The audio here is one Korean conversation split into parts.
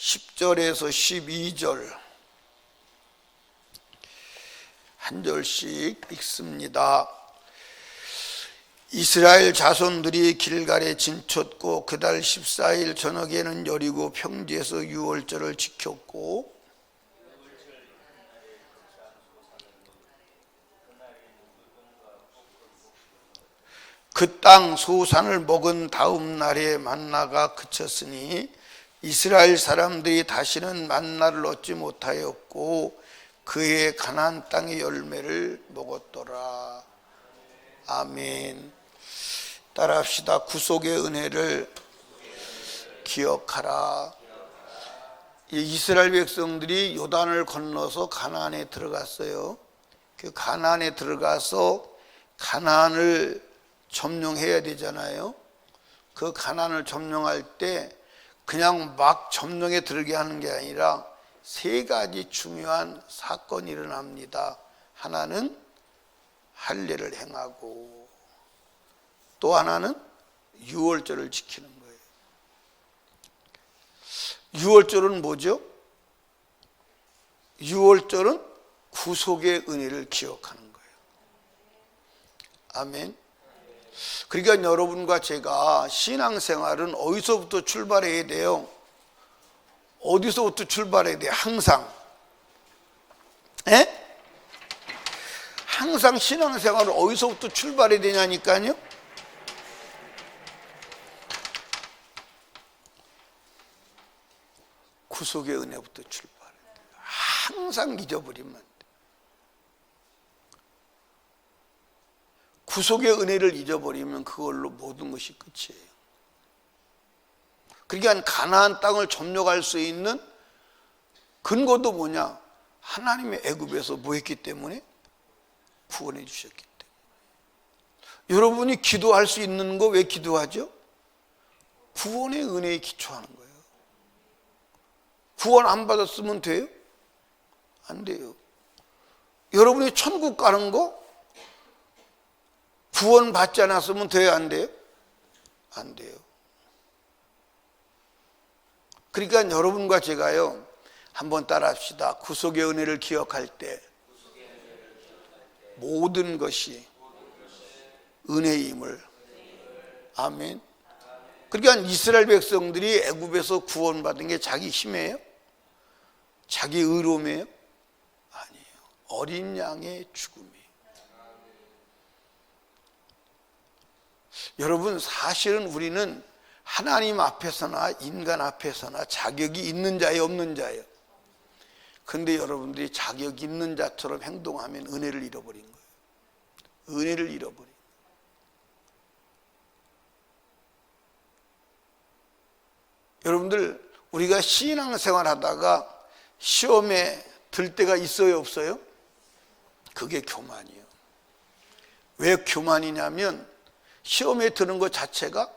10절에서 12절 한 절씩 읽습니다. 이스라엘 자손들이 길갈에 진쳤고 그달 14일 저녁에는 여리고 평지에서 유월절을 지켰고 그 땅 소산을 먹은 다음 날에 만나가 그쳤으니 이스라엘 사람들이 다시는 만나를 얻지 못하였고 그의 가나안 땅의 열매를 먹었더라. 아멘. 따라합시다. 구속의 은혜를 기억하라. 이스라엘 백성들이 요단을 건너서 가나안에 들어갔어요. 그 가나안에 들어가서 가나안을 점령해야 되잖아요. 그 가나안을 점령할 때 그냥 막 점령에 들어게 하는 게 아니라 세 가지 중요한 사건이 일어납니다. 하나는 할례를 행하고 또 하나는 유월절을 지키는 거예요. 유월절은 뭐죠? 유월절은 구속의 은혜를 기억하는 거예요. 아멘. 그러니까 여러분과 제가 신앙생활은 어디서부터 출발해야 돼요? 어디서부터 출발해야 돼요? 항상. 에? 항상 신앙생활은 어디서부터 출발해야 되냐니까요? 구속의 은혜부터 출발해야 돼요. 항상 잊어버리면 안 돼요. 구속의 은혜를 잊어버리면 그걸로 모든 것이 끝이에요. 그러니까 가나안 땅을 점령할 수 있는 근거도 뭐냐? 하나님의 애굽에서 뭐 했기 때문에? 구원해 주셨기 때문에. 여러분이 기도할 수 있는 거 왜 기도하죠? 구원의 은혜에 기초하는 거예요. 구원 안 받았으면 돼요? 안 돼요. 여러분이 천국 가는 거 구원 받지 않았으면 돼요? 안 돼요? 안 돼요. 그러니까 여러분과 제가요, 한번 따라합시다. 구속의 은혜를 기억할 때 모든 것이 은혜임을. 아멘. 그러니까 이스라엘 백성들이 애굽에서 구원받은 게 자기 힘이에요? 자기 의로움이에요? 아니에요. 어린 양의 죽음이에요. 여러분, 사실은 우리는 하나님 앞에서나 인간 앞에서나 자격이 있는 자예요, 없는 자예요? 근데 여러분들이 자격 있는 자처럼 행동하면 은혜를 잃어버린 거예요. 은혜를 잃어버린 거예요. 여러분들, 우리가 신앙생활 하다가 시험에 들 때가 있어요, 없어요? 그게 교만이에요. 왜 교만이냐면 시험에 드는 것 자체가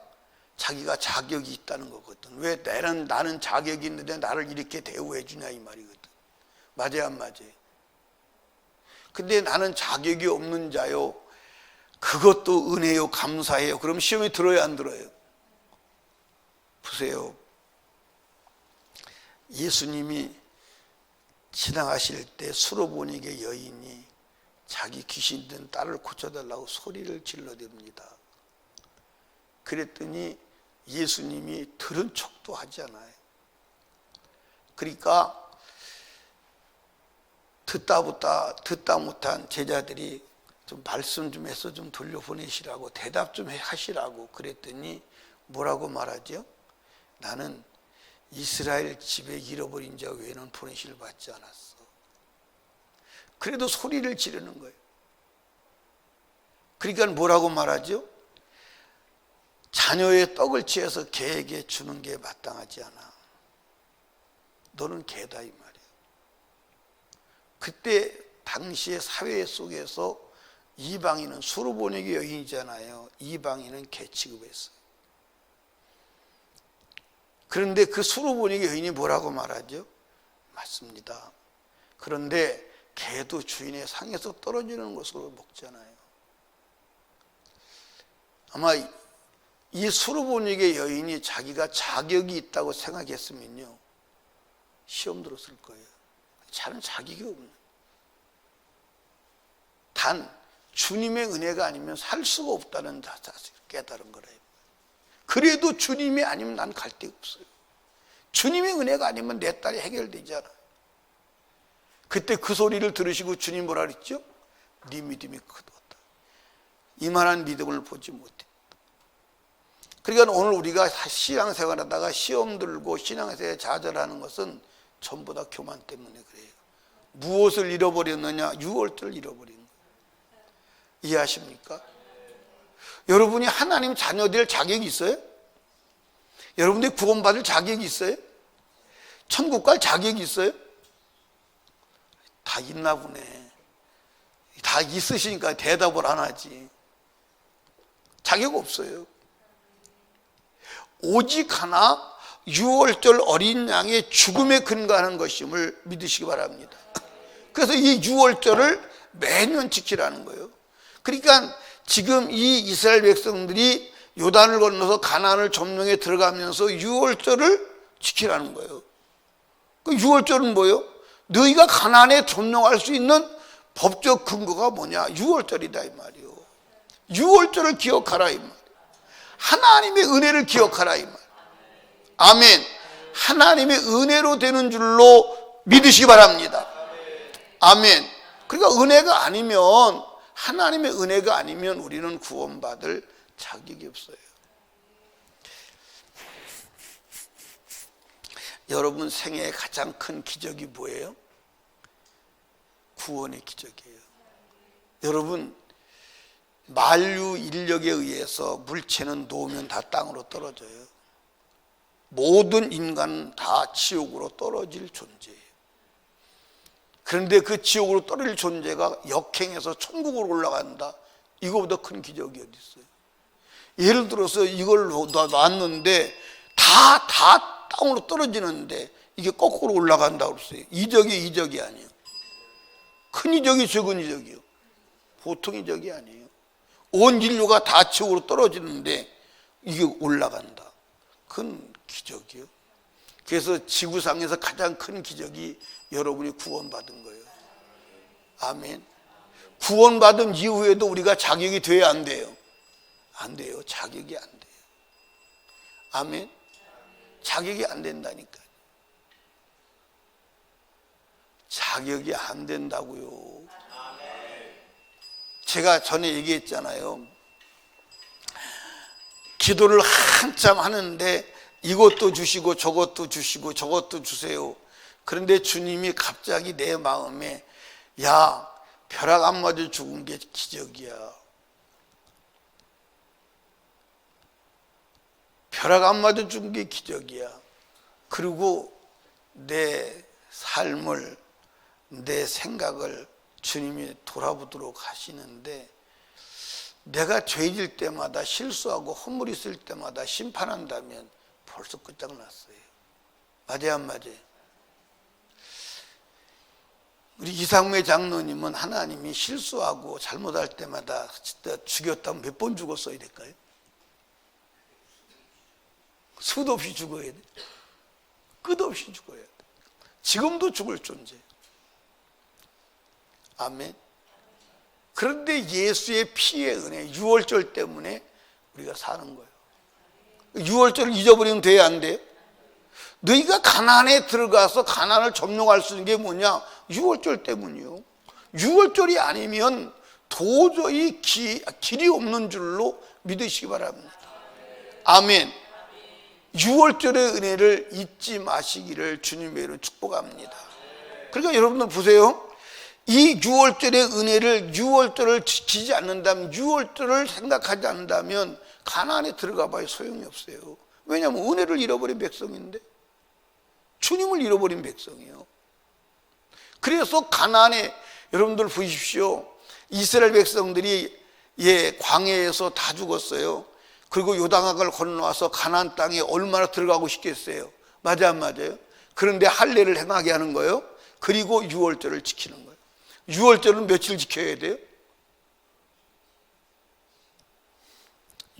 자기가 자격이 있다는 거거든. 왜 나는 자격이 있는데 나를 이렇게 대우해 주냐 이 말이거든. 맞아요, 안 맞아요? 근데 나는 자격이 없는 자요, 그것도 은혜요, 감사해요. 그럼 시험에 들어요, 안 들어요? 보세요. 예수님이 지나가실 때 수로보니게 여인이 자기 귀신 든 딸을 고쳐달라고 소리를 질러댑니다. 그랬더니 예수님이 들은 척도 하지 않아요. 그러니까 듣다 못한 제자들이 좀 말씀 좀 해서 좀 돌려보내시라고, 대답 좀 하시라고 그랬더니 뭐라고 말하죠? 나는 이스라엘 집에 잃어버린 자 외에는 보내심을 받지 않았어. 그래도 소리를 지르는 거예요. 그러니까 뭐라고 말하죠? 자녀의 떡을 취해서 개에게 주는 게 마땅하지 않아. 너는 개다 이 말이에요. 그때 당시의 사회 속에서 이방인은 수로보니게 여인이잖아요. 이방인은 개 취급했어요. 그런데 그 수로보니게 여인이 뭐라고 말하죠? 맞습니다. 그런데 개도 주인의 상에서 떨어지는 것으로 먹잖아요. 아마 이 수로보니게 여인이 자기가 자격이 있다고 생각했으면요, 시험 들었을 거예요. 자는 자격이 없는. 단 주님의 은혜가 아니면 살 수가 없다는 사실을 깨달은 거래요. 그래도 주님이 아니면 난 갈 데가 없어요. 주님의 은혜가 아니면 내 딸이 해결되지 않아요. 그때 그 소리를 들으시고 주님 뭐라 그랬죠? 네 믿음이 크도다. 이만한 믿음을 보지 못했다. 그러니까 오늘 우리가 신앙생활하다가 시험 들고 신앙생활에 좌절하는 것은 전부 다 교만 때문에 그래요. 무엇을 잃어버렸느냐? 유월절을 잃어버린 거예요. 이해하십니까? 여러분이 하나님 자녀 될 자격이 있어요? 여러분들이 구원받을 자격이 있어요? 천국 갈 자격이 있어요? 다 있나 보네. 다 있으시니까 대답을 안 하지. 자격 없어요. 오직 하나 유월절 어린 양의 죽음에 근거하는 것임을 믿으시기 바랍니다. 그래서 이 유월절을 매년 지키라는 거예요. 그러니까 지금 이 이스라엘 백성들이 요단을 건너서 가나안을 점령해 들어가면서 유월절을 지키라는 거예요. 그 유월절은 뭐예요? 너희가 가나안에 점령할 수 있는 법적 근거가 뭐냐? 유월절이다 이 말이요. 유월절을 기억하라 이 말. 하나님의 은혜를 기억하라 이 말. 아멘. 하나님의 은혜로 되는 줄로 믿으시기 바랍니다. 아멘. 그러니까 은혜가 아니면, 하나님의 은혜가 아니면 우리는 구원받을 자격이 없어요. 여러분 생애의 가장 큰 기적이 뭐예요? 구원의 기적이에요. 여러분 만류 인력에 의해서 물체는 놓으면 다 땅으로 떨어져요. 모든 인간은 다 지옥으로 떨어질 존재예요. 그런데 그 지옥으로 떨어질 존재가 역행해서 천국으로 올라간다. 이거보다 큰 기적이 어디 있어요? 예를 들어서 이걸 놨는데 다 땅으로 떨어지는데 이게 거꾸로 올라간다고 그랬어요. 이적이 아니에요. 큰 이적이 적은 이적이요. 보통 이적이 아니에요. 온 인류가 다 지옥으로 떨어지는데 이게 올라간다. 그건 기적이요. 그래서 지구상에서 가장 큰 기적이 여러분이 구원받은 거예요. 아멘. 구원받은 이후에도 우리가 자격이 돼야 안 돼요? 안 돼요. 자격이 안 돼요. 아멘. 자격이 안 된다니까요. 자격이 안 된다고요. 제가 전에 얘기했잖아요. 기도를 한참 하는데 이것도 주시고 저것도 주시고 저것도 주세요. 그런데 주님이 갑자기 내 마음에 야, 벼락 안 맞아 죽은 게 기적이야. 벼락 안 맞아 죽은 게 기적이야. 그리고 내 삶을, 내 생각을 주님이 돌아보도록 하시는데 내가 죄질 때마다 실수하고 허물 있을 때마다 심판한다면 벌써 끝장났어요. 맞아요, 안 맞아요? 우리 이상매 장로님은 하나님이 실수하고 잘못할 때마다 진짜 죽였다면 몇 번 죽었어야 될까요? 수도 없이 죽어야 돼. 끝없이 죽어야 돼. 지금도 죽을 존재. 아멘. 그런데 예수의 피의 은혜, 유월절 때문에 우리가 사는 거예요. 유월절을 잊어버리면 돼야 안 돼요? 너희가 가나안에 들어가서 가나안을 점령할 수 있는 게 뭐냐? 유월절 때문이요. 유월절이 아니면 도저히 길이 없는 줄로 믿으시기 바랍니다. 아멘. 유월절의 은혜를 잊지 마시기를 주님의 이름으로 축복합니다. 그러니까 여러분들 보세요. 이 유월절의 은혜를, 유월절을 지키지 않는다면, 유월절을 생각하지 않는다면 가나안에 들어가 봐야 소용이 없어요. 왜냐하면 은혜를 잃어버린 백성인데, 주님을 잃어버린 백성이에요. 그래서 가나안에, 여러분들 보십시오. 이스라엘 백성들이 광야에서 다 죽었어요. 그리고 요단강을 건너와서 가나안 땅에 얼마나 들어가고 싶겠어요? 맞아 안 맞아요? 그런데 할례를 행하게 하는 거예요. 그리고 유월절을 지키는 거예요. 유월절은 며칠 지켜야 돼요?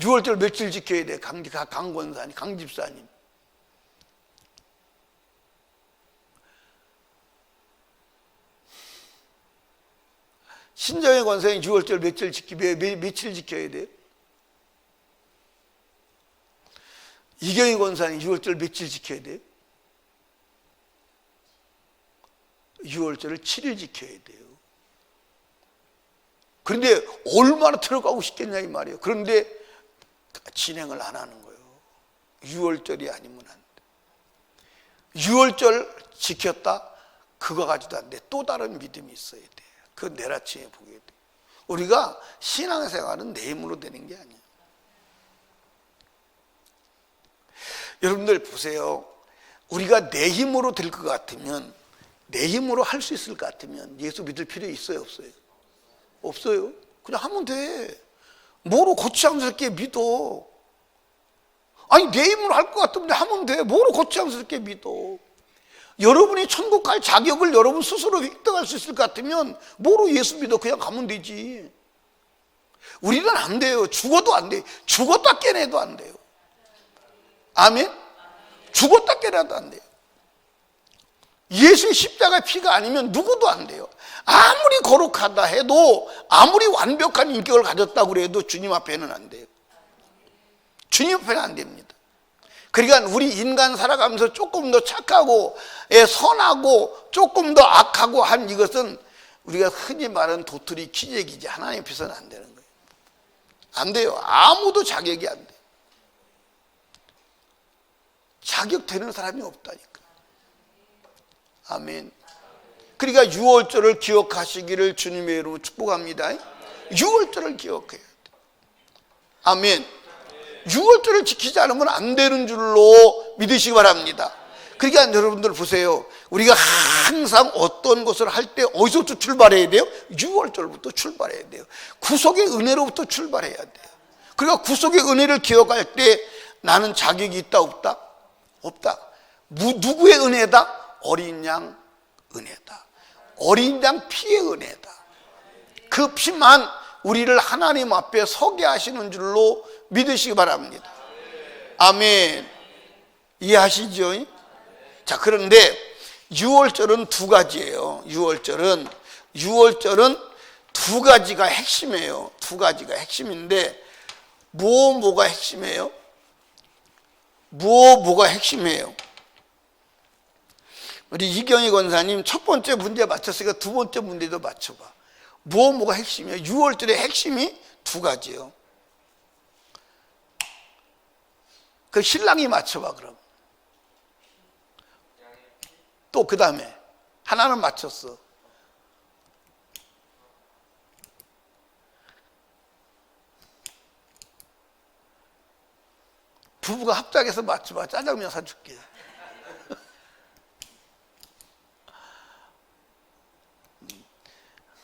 유월절 며칠 지켜야 돼요? 강권사님, 강집사님. 신정의 권사님 6월절 며칠 지켜야 돼요? 이경희 권사님 6월절 며칠 지켜야 돼요? 6월절을 7일 지켜야 돼요. 그런데 얼마나 들어가고 싶겠냐 이 말이에요. 그런데 진행을 안 하는 거예요. 6월절이 아니면 안 돼. 6월절 지켰다? 그거 가지도 안 돼. 또 다른 믿음이 있어야 돼. 그건 내일 아침에 보게 돼. 우리가 신앙생활은 내 힘으로 되는 게 아니에요. 여러분들 보세요. 우리가 내 힘으로 될 것 같으면, 내 힘으로 할 수 있을 것 같으면 예수 믿을 필요 있어요, 없어요? 없어요. 그냥 하면 돼. 뭐로 거추장스럽게 믿어? 아니, 내 힘으로 할 것 같으면 하면 돼. 뭐로 거추장스럽게 믿어? 여러분이 천국 갈 자격을 여러분 스스로 획득할 수 있을 것 같으면 뭐로 예수 믿어? 그냥 가면 되지. 우리는 안 돼요. 죽어도 안 돼요. 죽었다 깨내도 안 돼요. 아멘? 죽었다 깨내도 안 돼요. 예수의 십자가의 피가 아니면 누구도 안 돼요. 아무리 거룩하다 해도, 아무리 완벽한 인격을 가졌다고 해도 주님 앞에는 안 돼요. 주님 앞에는 안 됩니다. 그러니까 우리 인간 살아가면서 조금 더 착하고 선하고 조금 더 악하고 한 이것은 우리가 흔히 말하는 도토리 기적이지 하나님 앞에서는 안 되는 거예요. 안 돼요. 아무도 자격이 안 돼요. 자격 되는 사람이 없다니까. 아멘. 그러니까 6월절을 기억하시기를 주님의 이름으로 축복합니다. 6월절을 기억해야 돼. 아멘. 6월절을 지키지 않으면 안 되는 줄로 믿으시기 바랍니다. 그러니까 여러분들 보세요. 우리가 항상 어떤 것을 할 때 어디서부터 출발해야 돼요? 6월절부터 출발해야 돼요. 구속의 은혜로부터 출발해야 돼요. 그러니까 구속의 은혜를 기억할 때 나는 자격이 있다 없다? 없다. 누구의 은혜다? 어린 양 은혜다. 어린 양 피의 은혜다. 그 피만 우리를 하나님 앞에 서게 하시는 줄로 믿으시기 바랍니다. 아멘. 이해하시죠? 자, 그런데 6월절은 두 가지예요. 6월절은 두 가지가 핵심이에요. 두 가지가 핵심인데 뭐가 핵심이에요? 뭐가 핵심이에요? 우리 이경희 권사님 첫 번째 문제 맞췄으니까 두 번째 문제도 맞춰봐. 뭐가 핵심이에요? 6월절의 핵심이 두 가지예요. 그 신랑이 맞춰봐 그럼. 또 그 다음에 하나는 맞췄어. 부부가 합작해서 맞춰봐. 짜장면 사줄게.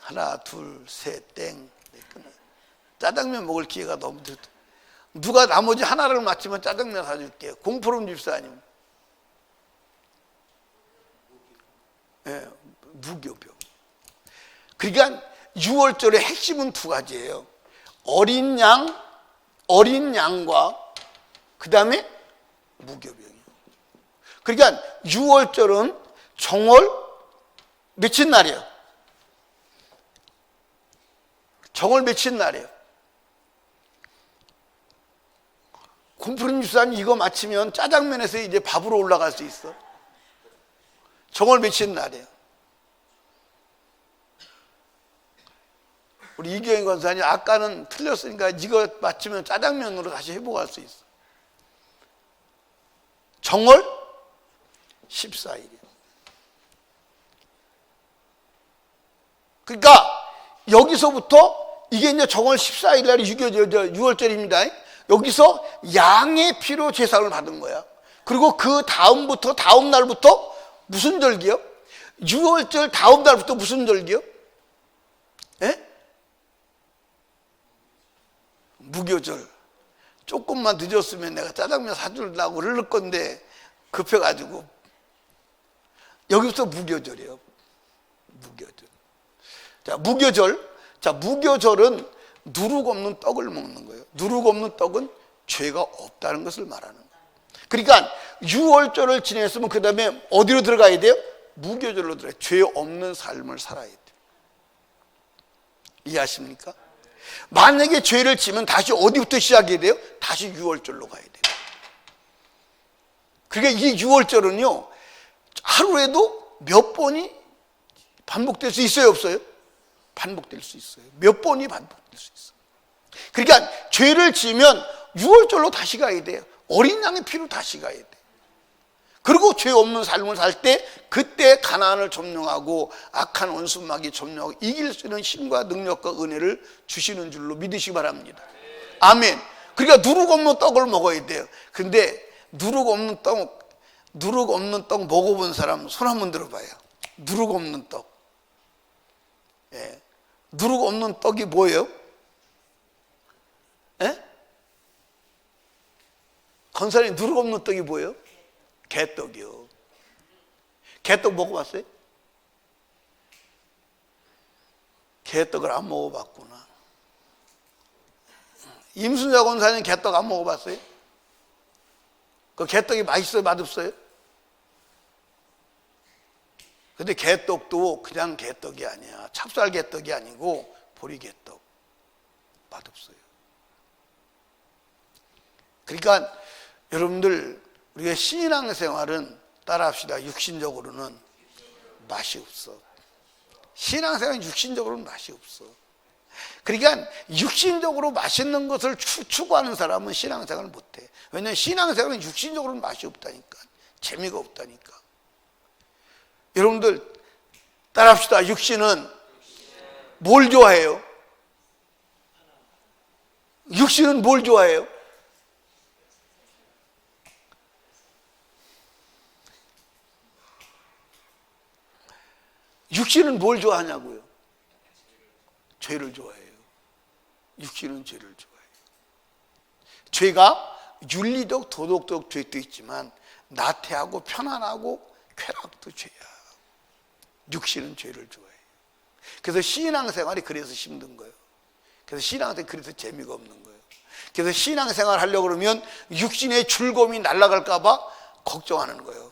하나, 둘, 셋, 땡. 짜장면 먹을 기회가 너무 좋다. 누가 나머지 하나를 맞히면 짜장면 사줄게. 공포름 집사님. 예, 무교병. 그러니까 6월절의 핵심은 두 가지예요. 어린 양과 그 다음에 무교병이에요. 그러니까 6월절은 정월 며칠 날이에요? 정월 며칠 날이에요? 공푸른 집사님 이거 마치면 짜장면에서 이제 밥으로 올라갈 수 있어. 정월 며칠 날이에요? 우리 이경희 권사님 아까는 틀렸으니까 이거 마치면 짜장면으로 다시 회복할 수 있어. 정월 14일이에요. 그러니까 여기서부터 이게 이제 정월 14일 날이 6월절입니다. 여기서 양의 피로 제사를 받은 거야. 그리고 그 다음부터 다음 날부터 무슨 절기요? 6월절 다음 날부터 무슨 절기요? 예? 무교절. 조금만 늦었으면 내가 짜장면 사주려고 그럴 건데 급해가지고 여기부터 무교절이에요. 무교절. 자, 무교절. 자, 무교절은 누룩 없는 떡을 먹는 거예요. 누룩 없는 떡은 죄가 없다는 것을 말하는 거예요. 그러니까 6월절을 지냈으면 그 다음에 어디로 들어가야 돼요? 무교절로 들어가야 돼요. 죄 없는 삶을 살아야 돼요. 이해하십니까? 만약에 죄를 지면 다시 어디부터 시작해야 돼요? 다시 유월절로 가야 돼요. 그러니까 이 유월절은요, 하루에도 몇 번이 반복될 수 있어요, 없어요? 반복될 수 있어요. 몇 번이 반복될 수 있어요. 그러니까 죄를 지면 유월절로 다시 가야 돼요. 어린 양의 피로 다시 가야 돼요. 그리고 죄 없는 삶을 살 때 그때 가나안을 점령하고 악한 원수마귀 점령하고 이길 수 있는 힘과 능력과 은혜를 주시는 줄로 믿으시기 바랍니다. 아멘. 그러니까 누룩 없는 떡을 먹어야 돼요. 근데 누룩 없는 떡 먹어본 사람 손 한번 들어봐요. 누룩 없는 떡. 예. 누룩 없는 떡이 뭐예요? 예? 건설이 누룩 없는 떡이 뭐예요? 개떡이요. 개떡 먹어봤어요? 개떡을 안 먹어봤구나. 임순자 권사님 개떡 안 먹어봤어요? 그 개떡이 맛있어요? 맛없어요? 근데 개떡도 그냥 개떡이 아니야. 찹쌀 개떡이 아니고 보리 개떡. 맛없어요. 그러니까 여러분들 우리가 신앙생활은 따라합시다. 육신적으로는 맛이 없어. 신앙생활은 육신적으로는 맛이 없어. 그러니까 육신적으로 맛있는 것을 추구하는 사람은 신앙생활을 못해. 왜냐하면 신앙생활은 육신적으로는 맛이 없다니까. 재미가 없다니까. 여러분들 따라합시다. 육신은 뭘 좋아해요? 육신은 뭘 좋아해요? 육신은 뭘 좋아하냐고요? 죄를 좋아해요. 육신은 죄를 좋아해요. 죄가 윤리적, 도덕적 죄도 있지만 나태하고 편안하고 쾌락도 죄야. 육신은 죄를 좋아해요. 그래서 신앙생활이 그래서 힘든 거예요. 그래서 신앙생활이 그래서 재미가 없는 거예요. 그래서 신앙생활 하려고 그러면 육신의 즐거움이 날아갈까 봐 걱정하는 거예요.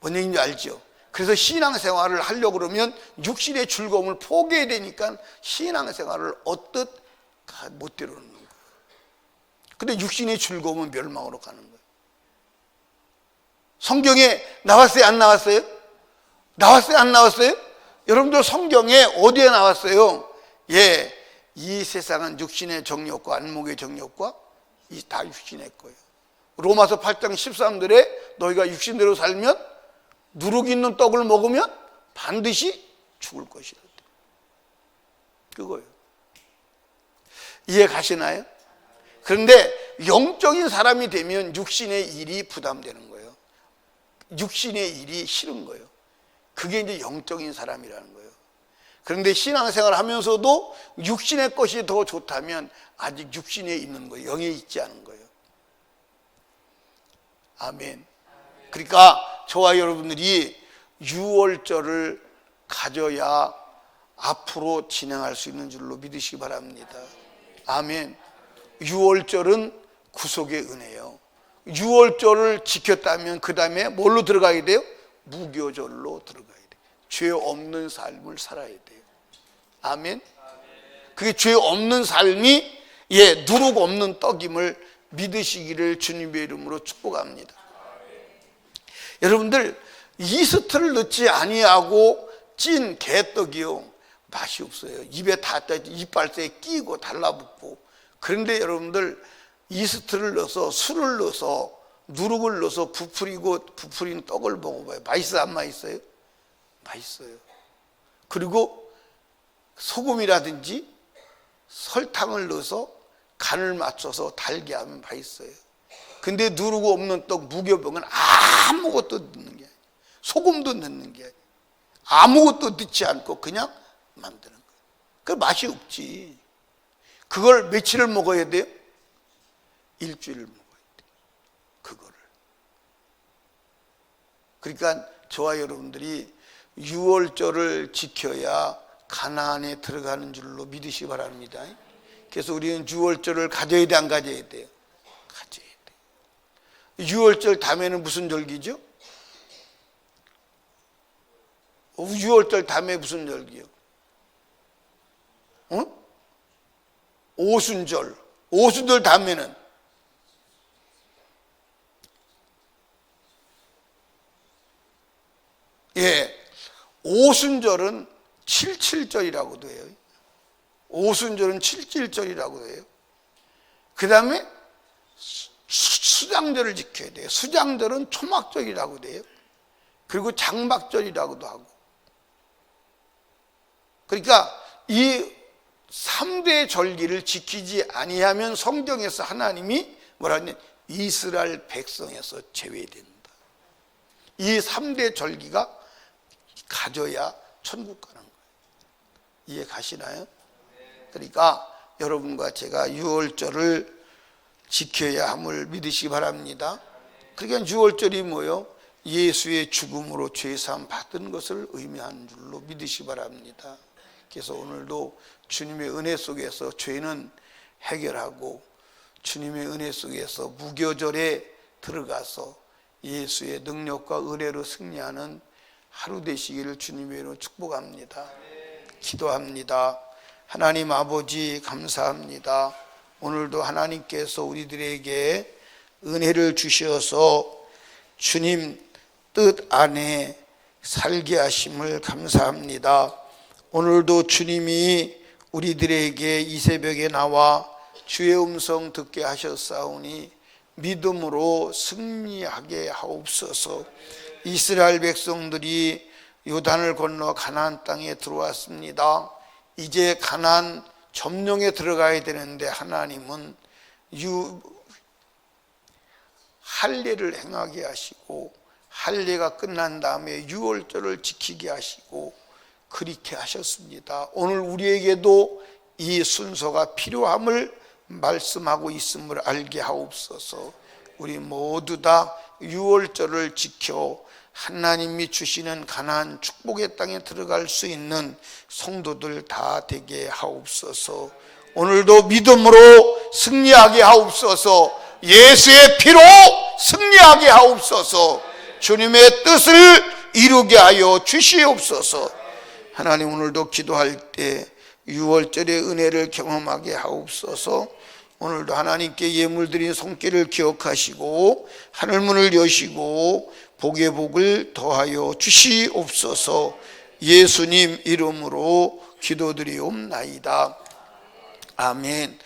뭔 얘기인지 알죠? 그래서 신앙생활을 하려고 그러면 육신의 즐거움을 포기해야 되니까 신앙생활을 얻듯 못 이루는 거예요. 근데 육신의 즐거움은 멸망으로 가는 거예요. 성경에 나왔어요? 안 나왔어요? 나왔어요? 안 나왔어요? 여러분들 성경에 어디에 나왔어요? 예, 이 세상은 육신의 정욕과 안목의 정욕과 다 육신의 거예요. 로마서 8장 13절에 너희가 육신대로 살면 누룩 있는 떡을 먹으면 반드시 죽을 것이다. 그거예요. 이해 가시나요? 그런데 영적인 사람이 되면 육신의 일이 부담되는 거예요. 육신의 일이 싫은 거예요. 그게 이제 영적인 사람이라는 거예요. 그런데 신앙생활 하면서도 육신의 것이 더 좋다면 아직 육신에 있는 거예요. 영에 있지 않은 거예요. 아멘. 그러니까 저와 여러분들이 유월절을 가져야 앞으로 진행할 수 있는 줄로 믿으시기 바랍니다. 아멘. 유월절은 구속의 은혜예요. 유월절을 지켰다면 그 다음에 뭘로 들어가야 돼요? 무교절로 들어가야 돼요. 죄 없는 삶을 살아야 돼요. 아멘. 그게 죄 없는 삶이 누룩 없는 떡임을 믿으시기를 주님의 이름으로 축복합니다. 여러분들 이스트를 넣지 아니하고 찐 개떡이요 맛이 없어요. 입에 다 이빨새에 끼고 달라붙고. 그런데 여러분들 이스트를 넣어서 술을 넣어서 누룩을 넣어서 부풀인 떡을 먹어봐요. 맛있어요? 안 맛있어요? 맛있어요. 그리고 소금이라든지 설탕을 넣어서 간을 맞춰서 달게 하면 맛있어요. 근데 누룩 없는 떡 무교병은 아무것도 넣는 게 아니에요. 소금도 넣는 게 아니에요. 아무것도 넣지 않고 그냥 만드는 거예요. 그 맛이 없지. 그걸 며칠을 먹어야 돼요? 일주일을 먹어야 돼요. 그거를. 그러니까 저와 여러분들이 유월절을 지켜야 가나안에 들어가는 줄로 믿으시기 바랍니다. 그래서 우리는 유월절을 가져야 돼, 안 가져야 돼요? 가져야 돼요. 유월절 다음에는 무슨 절기죠? 유월절 다음에 무슨 절기요? 오순절, 오순절 다음에는 오순절은 77절이라고도 해요. 오순절은 77절이라고 해요. 그 다음에 수장절을 지켜야 돼요. 수장절은 초막절이라고 돼요. 그리고 장막절이라고도 하고. 그러니까 이 3대 절기를 지키지 아니하면 성경에서 하나님이 뭐라 하냐, 이스라엘 백성에서 제외된다. 이 3대 절기가 가져야 천국 가는 거예요. 이해 가시나요? 그러니까 여러분과 제가 유월절을 지켜야 함을 믿으시기 바랍니다. 그러니까 유월절이 뭐요? 예수의 죽음으로 죄사함 받은 것을 의미하는 줄로 믿으시기 바랍니다. 그래서 오늘도 주님의 은혜 속에서 죄는 해결하고 주님의 은혜 속에서 무교절에 들어가서 예수의 능력과 은혜로 승리하는 하루 되시기를 주님의 이름으로 축복합니다. 기도합니다. 하나님 아버지 감사합니다. 오늘도 하나님께서 우리들에게 은혜를 주셔서 주님 뜻 안에 살게 하심을 감사합니다. 오늘도 주님이 우리들에게 이 새벽에 나와 주의 음성 듣게 하셨사오니 믿음으로 승리하게 하옵소서. 이스라엘 백성들이 요단을 건너 가나안 땅에 들어왔습니다. 이제 가나안 점령에 들어가야 되는데 하나님은 할례를 행하게 하시고 할례가 끝난 다음에 유월절을 지키게 하시고 그렇게 하셨습니다. 오늘 우리에게도 이 순서가 필요함을 말씀하고 있음을 알게 하옵소서. 우리 모두 다 유월절을 지켜 하나님이 주시는 가나안 축복의 땅에 들어갈 수 있는 성도들 다 되게 하옵소서. 오늘도 믿음으로 승리하게 하옵소서. 예수의 피로 승리하게 하옵소서. 주님의 뜻을 이루게 하여 주시옵소서. 하나님 오늘도 기도할 때 유월절의 은혜를 경험하게 하옵소서. 오늘도 하나님께 예물 드린 손길을 기억하시고 하늘문을 여시고 복의 복을 더하여 주시옵소서. 예수님 이름으로 기도드리옵나이다. 아멘.